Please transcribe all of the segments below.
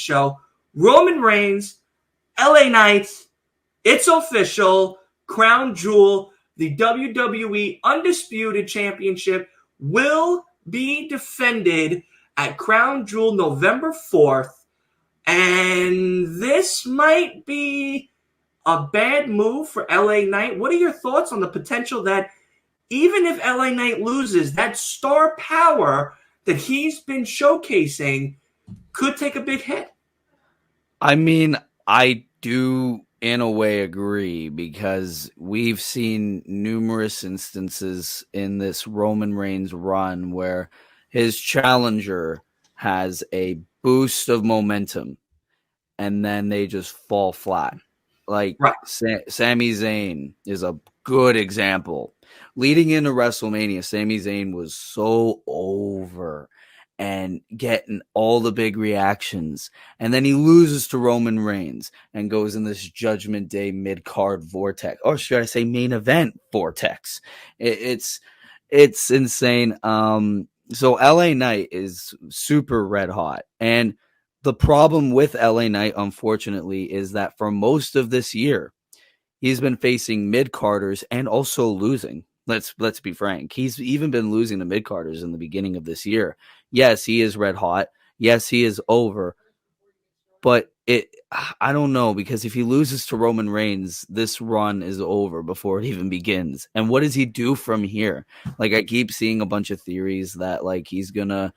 show. Roman Reigns, LA Knight, it's official. Crown Jewel, the WWE Undisputed Championship will be defended at Crown Jewel November 4th. And this might be a bad move for LA Knight. What are your thoughts on the potential that even if LA Knight loses, that star power that he's been showcasing could take a big hit? I mean, I do in a way agree, because we've seen numerous instances in this Roman Reigns run where his challenger has a boost of momentum and then they just fall flat. Like right. Sami Zayn is a good example. Leading into WrestleMania, Sami Zayn was so over and getting all the big reactions. And then he loses to Roman Reigns and goes in this Judgment Day mid-card vortex. Or should I say main event vortex? It's insane. So LA Knight is super red hot. And the problem with LA Knight, unfortunately, is that for most of this year, he's been facing mid-carders and also losing. Let's be frank. He's even been losing to mid-carders in the beginning of this year. Yes, he is red hot. Yes, he is over. But I don't know, because if he loses to Roman Reigns, this run is over before it even begins. And what does he do from here? Like, I keep seeing a bunch of theories that, like, he's gonna,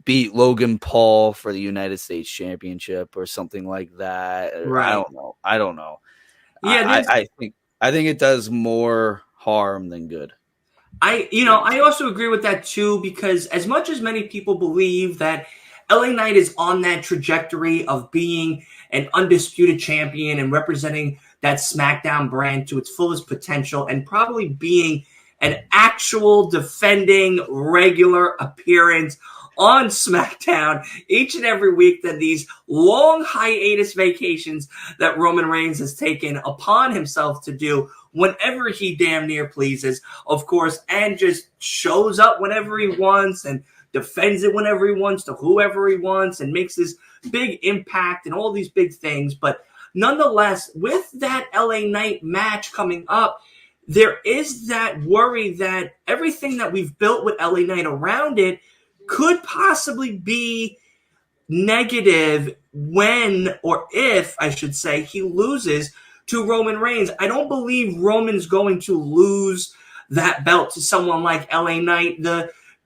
beat Logan Paul for the United States Championship or something like that. Right. I don't know. Yeah, I think it does more harm than good. I also agree with that too, because as much as many people believe that LA Knight is on that trajectory of being an undisputed champion and representing that SmackDown brand to its fullest potential and probably being an actual defending regular appearance on SmackDown each and every week, than these long hiatus vacations that Roman Reigns has taken upon himself to do whenever he damn near pleases, of course, and just shows up whenever he wants and defends it whenever he wants to whoever he wants and makes this big impact and all these big things. But nonetheless, with that LA Knight match coming up, there is that worry that everything that we've built with LA Knight around it could possibly be negative when, or if, I should say, he loses to Roman Reigns. I don't believe Roman's going to lose that belt to someone like LA Knight.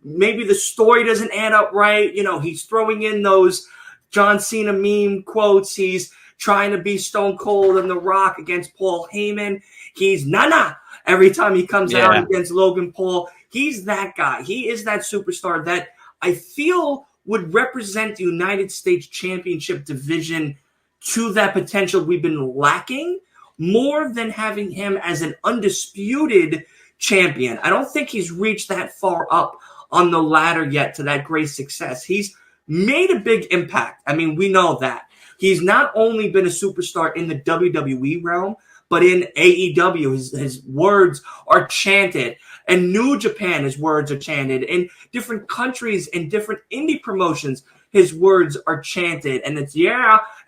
Maybe the story doesn't add up right. He's throwing in those John Cena meme quotes. He's trying to be Stone Cold and The Rock against Paul Heyman. He's nah every time he comes out against Logan Paul. He's that guy. He is that superstar that I feel would represent the United States Championship division to that potential we've been lacking, more than having him as an undisputed champion. I don't think he's reached that far up on the ladder yet to that great success. He's made a big impact. I mean, we know that. He's not only been a superstar in the WWE realm, but in AEW, his words are chanted. And New Japan, his words are chanted. In different countries and different indie promotions, his words are chanted. And it's,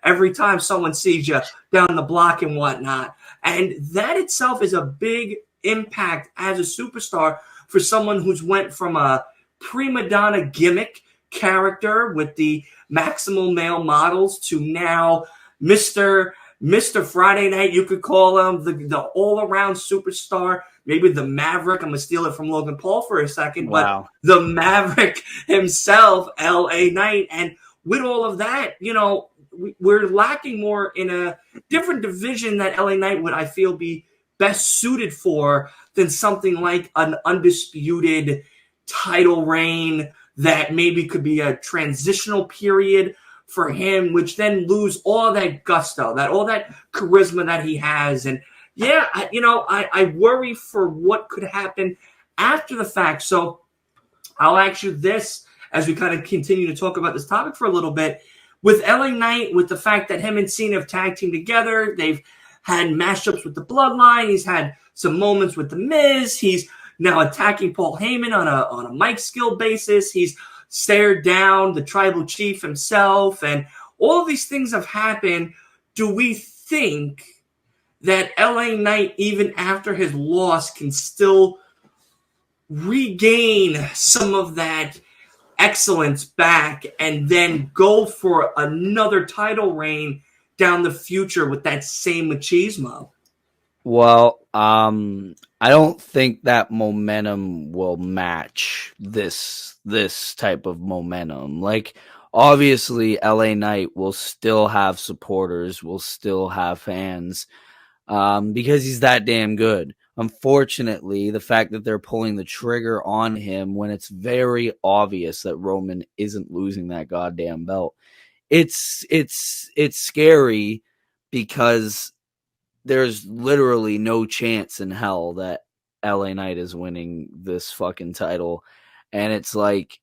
every time someone sees you down the block and whatnot. And that itself is a big impact as a superstar for someone who's went from a prima donna gimmick character with the maximal male models to now Mr. Friday Night, you could call him, the all-around superstar, maybe the Maverick. I'm going to steal it from Logan Paul for a second, wow. But the Maverick himself, LA Knight. And with all of that, we're lacking more in a different division that LA Knight would, I feel, be best suited for than something like an undisputed title reign that maybe could be a transitional period for him, which then lose all that gusto, all that charisma that he has. And I worry for what could happen after the fact. So I'll ask you this as we kind of continue to talk about this topic for a little bit. With LA Knight, with the fact that him and Cena have tag teamed together, they've had matchups with the Bloodline. He's had some moments with The Miz. He's now attacking Paul Heyman on a mic skill basis. He's stared down the tribal chief himself, and all of these things have happened. Do we think that LA Knight, even after his loss, can still regain some of that excellence back and then go for another title reign down the future with that same machismo? Well, I don't think that momentum will match this type of momentum. Like, obviously, LA Knight will still have supporters, will still have fans, because he's that damn good. Unfortunately, the fact that they're pulling the trigger on him when it's very obvious that Roman isn't losing that goddamn belt, it's scary, because there's literally no chance in hell that LA Knight is winning this fucking title. And it's like,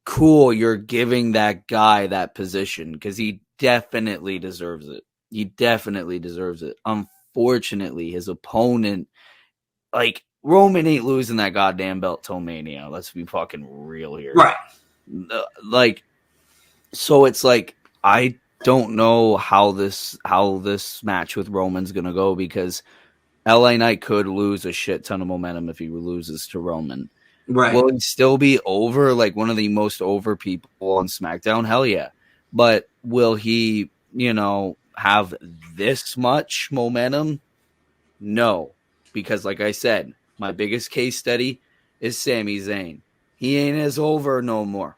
cool, you're giving that guy that position because he definitely deserves it. He definitely deserves it. Unfortunately, his opponent, like, Roman ain't losing that goddamn belt till Mania. Let's be fucking real here. Right. Like, so it's like, I don't know how this match with Roman's gonna go, because LA Knight could lose a shit ton of momentum if he loses to Roman. Right. Will he still be over, like one of the most over people on SmackDown? Hell yeah. But will he, have this much momentum? No. Because like I said, my biggest case study is Sami Zayn. He ain't as over no more.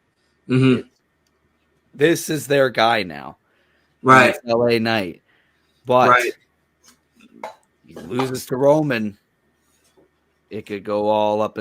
Mm-hmm. This is their guy now. Right. And it's LA Knight. But right. he loses to Roman, it could go all up